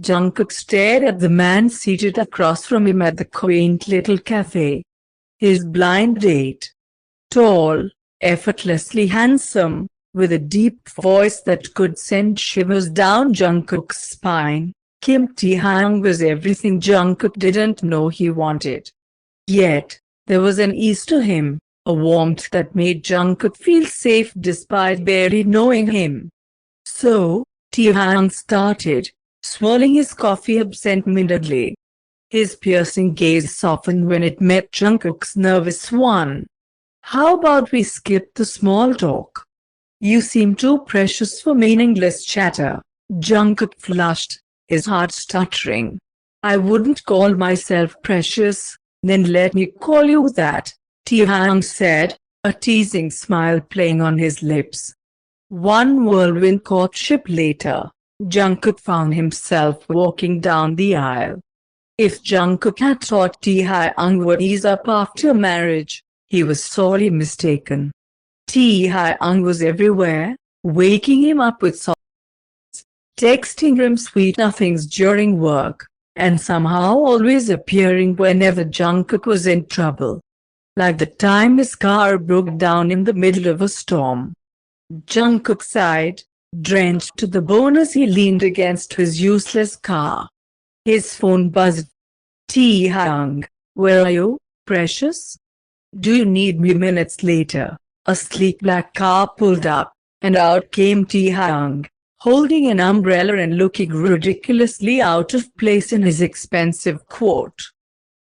Jungkook stared at the man seated across from him at the quaint little cafe. His blind date. Tall, effortlessly handsome, with a deep voice that could send shivers down Jungkook's spine, Kim Taehyung was everything Jungkook didn't know he wanted. Yet, there was an ease to him, a warmth that made Jungkook feel safe despite barely knowing him. So, Taehyung started, swirling his coffee absent-mindedly. His piercing gaze softened when it met Jungkook's nervous one. "How about we skip the small talk? You seem too precious for meaningless chatter." Jungkook flushed, his heart stuttering. "I wouldn't call myself precious." "Then let me call you that," Taehyung said, a teasing smile playing on his lips. One whirlwind courtship later, Jungkook found himself walking down the aisle. If Jungkook had thought Taehyung would ease up after marriage, he was sorely mistaken. Taehyung was everywhere, waking him up with songs, texting him sweet nothings during work, and somehow always appearing whenever Jungkook was in trouble. Like the time his car broke down in the middle of a storm. Jungkook sighed, drenched to the bone as he leaned against his useless car. His phone buzzed. "Taehyung, where are you, precious? Do you need me?" Minutes later, a sleek black car pulled up, and out came Taehyung, holding an umbrella and looking ridiculously out of place in his expensive coat.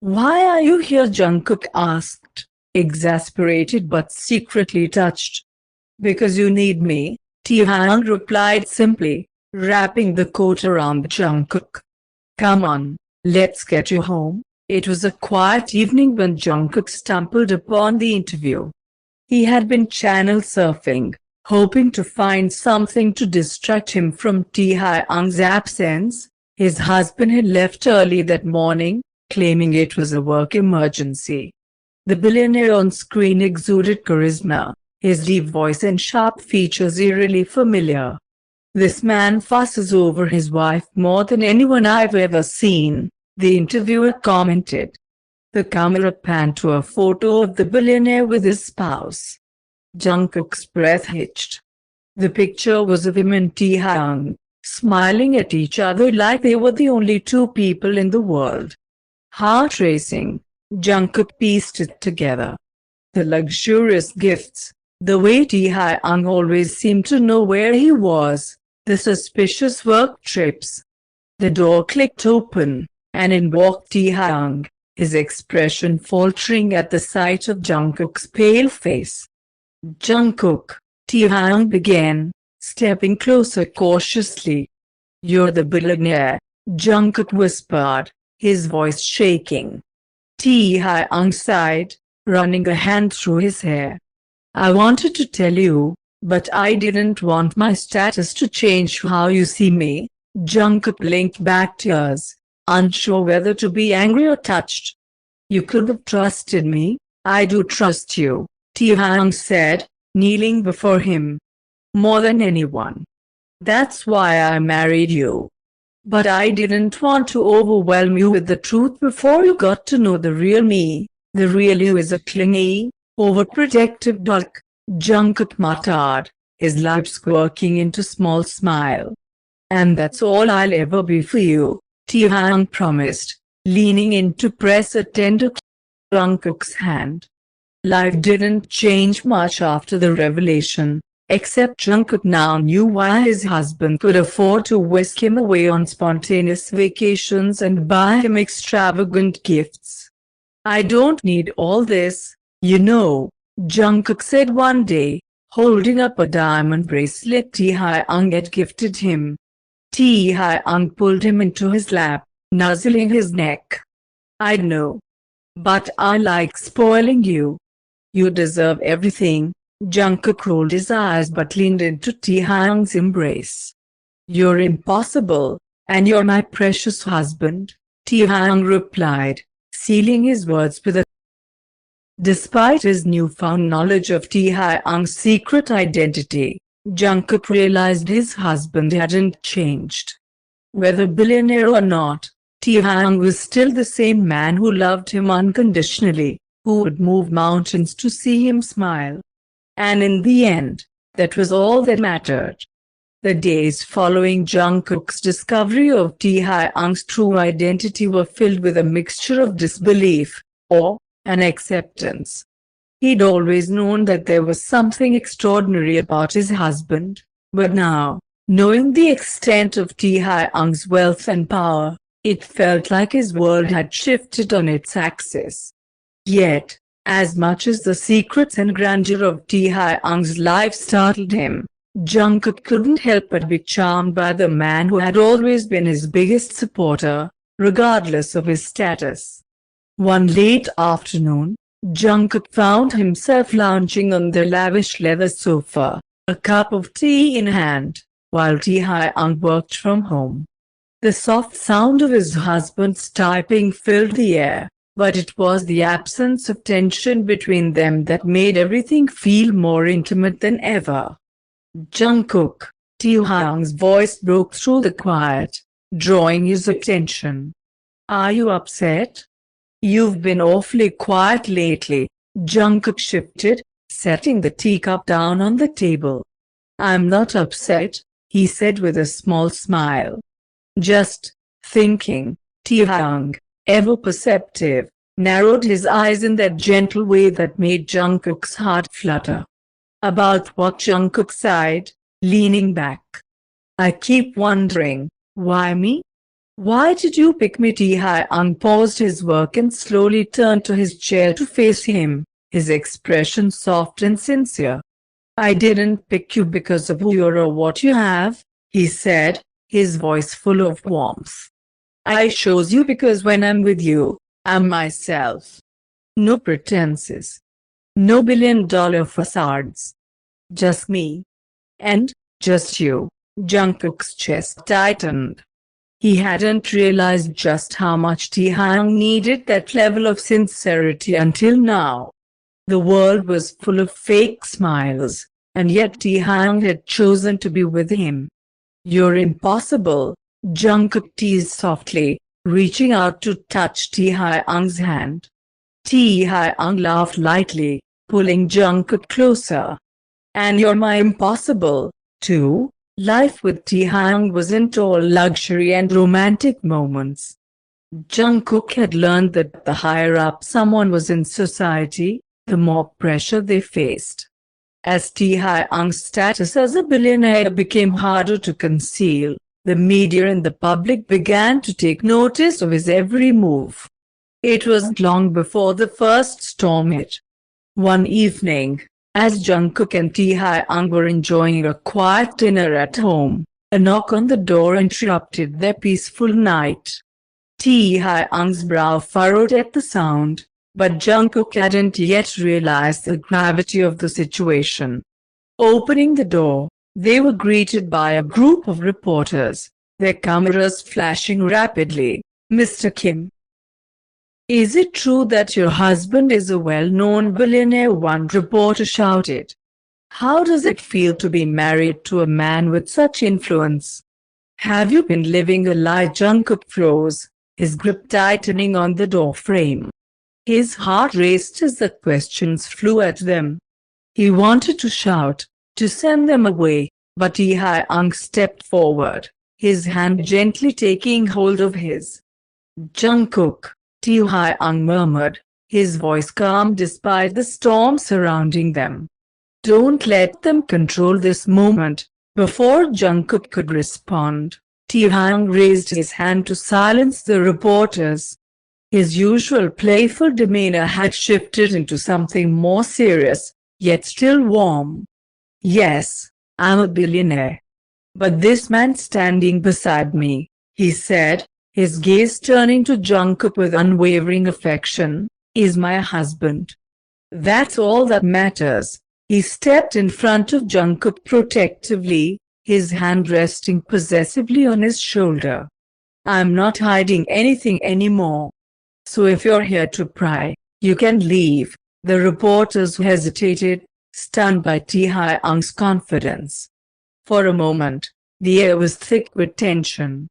"Why are you here?" Jungkook asked, exasperated but secretly touched. "Because you need me," Taehyung replied simply, wrapping the coat around Jungkook. "Come on, let's get you home." It was a quiet evening when Jungkook stumbled upon the interview. He had been channel surfing, hoping to find something to distract him from Taehyung's absence. His husband had left early that morning, claiming it was a work emergency. The billionaire on screen exuded charisma, his deep voice and sharp features eerily familiar. "This man fusses over his wife more than anyone I've ever seen," the interviewer commented. The camera panned to a photo of the billionaire with his spouse. Jungkook's breath hitched. The picture was of him and Taehyung, smiling at each other like they were the only two people in the world. Heart racing, Jungkook pieced it together. The luxurious gifts, the way Taehyung always seemed to know where he was, the suspicious work trips. The door clicked open, and in walked Taehyung, his expression faltering at the sight of Jungkook's pale face. "Jungkook," Taehyung began, stepping closer cautiously. "You're the billionaire," Jungkook whispered, his voice shaking. Taehyung sighed, running a hand through his hair. "I wanted to tell you, but I didn't want my status to change how you see me." Jungkook blinked back tears, unsure whether to be angry or touched. "You could have trusted me." "I do trust you," Taehyung said, kneeling before him. "More than anyone. That's why I married you. But I didn't want to overwhelm you with the truth before you got to know the real me. The real you is a clingy, overprotective duck," Jungkook muttered, his lips quirking into a small smile. "And that's all I'll ever be for you," Taehyung promised, leaning in to press a tender Jungkook's hand. Life didn't change much after the revelation, except Jungkook now knew why his husband could afford to whisk him away on spontaneous vacations and buy him extravagant gifts. "I don't need all this, you know," Jungkook said one day, holding up a diamond bracelet Taehyung had gifted him. Taehyung pulled him into his lap, nuzzling his neck. "I know. But I like spoiling you. You deserve everything." Jungkook rolled his eyes but leaned into Taehyung's embrace. "You're impossible, and you're my precious husband," Taehyung replied, sealing his words with a. Despite his newfound knowledge of Taehyung's secret identity, Jungkook realized his husband hadn't changed. Whether billionaire or not, Taehyung was still the same man who loved him unconditionally, who would move mountains to see him smile. And in the end, that was all that mattered. The days following Jungkook's discovery of Taehyung's true identity were filled with a mixture of disbelief, awe, and acceptance. He'd always known that there was something extraordinary about his husband, but now, knowing the extent of Taehyung's wealth and power, it felt like his world had shifted on its axis. Yet, as much as the secrets and grandeur of Taehyung's life startled him, Jungkook couldn't help but be charmed by the man who had always been his biggest supporter, regardless of his status. One late afternoon, Jungkook found himself lounging on the lavish leather sofa, a cup of tea in hand, while Taehyung worked from home. The soft sound of his husband's typing filled the air, but it was the absence of tension between them that made everything feel more intimate than ever. "Jungkook," Taehyung's voice broke through the quiet, drawing his attention. "Are you upset? You've been awfully quiet lately." Jungkook shifted, setting the teacup down on the table. "I'm not upset," he said with a small smile. "Just thinking." Taehyung, ever perceptive, narrowed his eyes in that gentle way that made Jungkook's heart flutter. "About what?" Jungkook sighed, leaning back. "I keep wondering, why me? Why did you pick me?" Taehyung paused his work and slowly turned to his chair to face him, his expression soft and sincere. "I didn't pick you because of who you are or what you have," he said, his voice full of warmth. "I chose you because when I'm with you, I'm myself. No pretenses. No billion-dollar facades. Just me. And just you." Jungkook's chest tightened. He hadn't realized just how much Taehyung needed that level of sincerity until now. The world was full of fake smiles, and yet Taehyung had chosen to be with him. "You're impossible," Jungkook teased softly, reaching out to touch Taehyung's hand. Taehyung laughed lightly, pulling Jungkook closer. "And you're my impossible, too." Life with Taehyung wasn't all luxury and romantic moments. Jungkook had learned that the higher up someone was in society, the more pressure they faced. As Taehyung's status as a billionaire became harder to conceal, the media and the public began to take notice of his every move. It wasn't long before the first storm hit. One evening, as Jungkook and Taehyung were enjoying a quiet dinner at home, a knock on the door interrupted their peaceful night. Taehyung's brow furrowed at the sound, but Jungkook hadn't yet realized the gravity of the situation. Opening the door, they were greeted by a group of reporters, their cameras flashing rapidly. "Mr. Kim, is it true that your husband is a well-known billionaire?" one reporter shouted. "How does it feel to be married to a man with such influence? Have you been living a lie?" Jungkook froze, his grip tightening on the door frame. His heart raced as the questions flew at them. He wanted to shout, to send them away, but Taehyung stepped forward, his hand gently taking hold of his. "Jungkook," Taehyung murmured, his voice calm despite the storm surrounding them. "Don't let them control this moment." Before Jungkook could respond, Taehyung raised his hand to silence the reporters. His usual playful demeanor had shifted into something more serious, yet still warm. "Yes, I'm a billionaire. But this man standing beside me," he said, his gaze turning to Jungkook with unwavering affection, "is my husband. That's all that matters." He stepped in front of Jungkook protectively, his hand resting possessively on his shoulder. "I'm not hiding anything anymore. So if you're here to pry, you can leave." The reporters hesitated, stunned by Taehyung's confidence. For a moment, the air was thick with tension.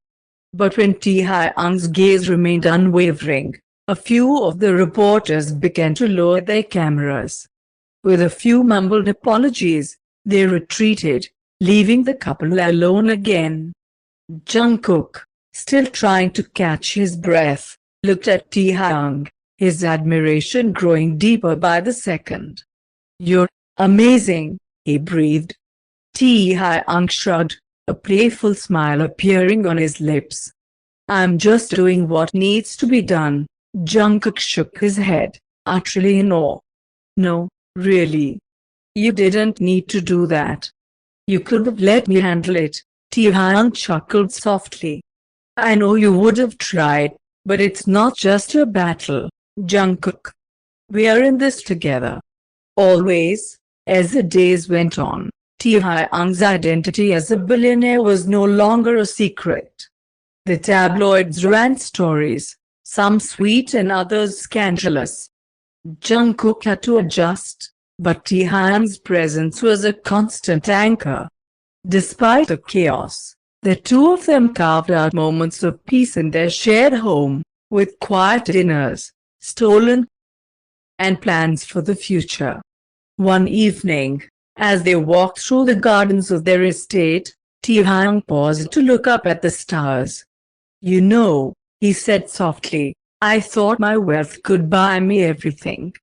But when Taehyung's gaze remained unwavering, a few of the reporters began to lower their cameras. With a few mumbled apologies, they retreated, leaving the couple alone again. Jungkook, still trying to catch his breath, looked at Taehyung, his admiration growing deeper by the second. "You're amazing," he breathed. Taehyung shrugged, a playful smile appearing on his lips. "I'm just doing what needs to be done." Jungkook shook his head, utterly in awe. "No, really. You didn't need to do that. You could have let me handle it." Taehyung chuckled softly. "I know you would have tried, but it's not just a battle, Jungkook. We're in this together." Always. As the days went on, Taehyung's identity as a billionaire was no longer a secret. The tabloids ran stories, some sweet and others scandalous. Jungkook had to adjust, but Taehyung's presence was a constant anchor. Despite the chaos, the two of them carved out moments of peace in their shared home, with quiet dinners, stolen, and plans for the future. One evening, as they walked through the gardens of their estate, Taehyung paused to look up at the stars. "You know," he said softly, "I thought my wealth could buy me everything.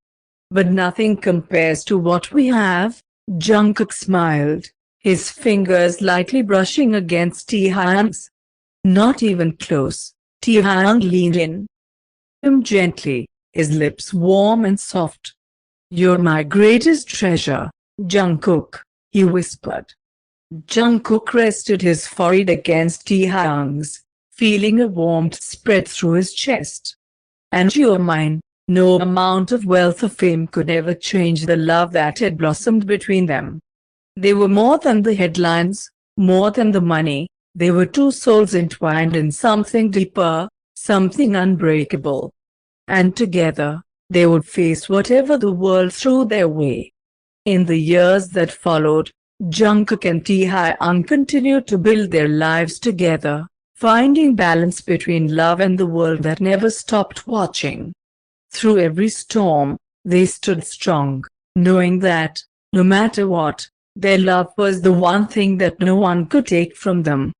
But nothing compares to what we have." Jungkook smiled, his fingers lightly brushing against Taehyung's. "Not even close." Taehyung leaned in him gently, his lips warm and soft. "You're my greatest treasure, Jungkook," he whispered. Jungkook rested his forehead against Taehyung's, feeling a warmth spread through his chest. "And you're mine." No amount of wealth or fame could ever change the love that had blossomed between them. They were more than the headlines, more than the money. They were two souls entwined in something deeper, something unbreakable. And together, they would face whatever the world threw their way. In the years that followed, Jungkook and Taehyung continued to build their lives together, finding balance between love and the world that never stopped watching. Through every storm, they stood strong, knowing that, no matter what, their love was the one thing that no one could take from them.